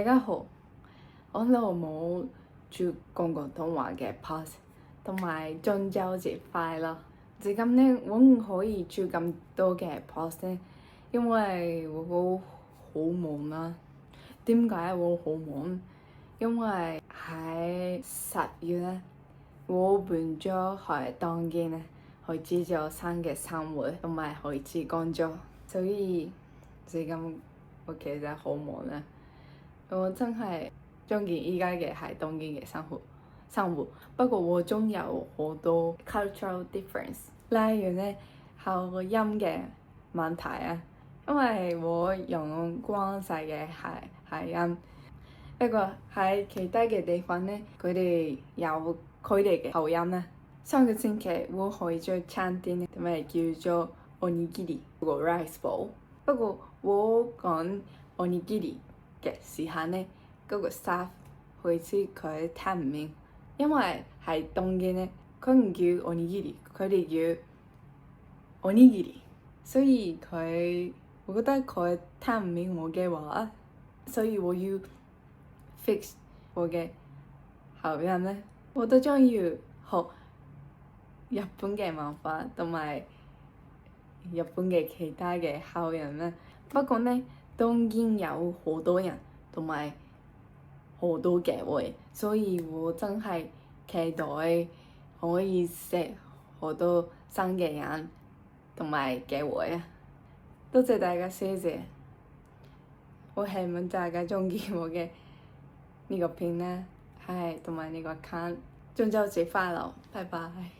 大家好，我好耐冇做講廣東話嘅 post， 同埋中秋節快樂。至今呢，我唔可以做咁多嘅 post 呢，因為我好忙啦。點解我好忙？因為喺10月呢，我搬咗去東京呢，開始咗新嘅生活，同埋開始工作，所以至今我其實好忙啦。我真係鍾意依家嘅係東京嘅生活，不過我仲有好多 cultural difference，例如呢口音嘅問題啊，因為我用關西嘅諧音，不過喺其他嘅地方呢，佢哋有佢哋嘅口音啦。上個星期我去咗餐廳，同埋叫做 onigiri 個 rice bowl， 不過我講 onigiri嘅時候呢，嗰個 staff 好似佢聽唔明，因為喺東京呢，佢唔叫 onigiri，佢哋叫 onigiri，所以我覺得佢聽唔明我嘅話，所以我要 fix 我嘅口音呢。我都鍾意學日本嘅文化同埋日本嘅其他嘅口音啦。不過呢，東京有好多人同埋好多機會，所以我真係期待可以識好多新嘅人同埋機會啊！多謝大家支持，我希望大家鍾意我嘅呢個片啦，係同埋呢個 account。中秋節快樂，拜拜。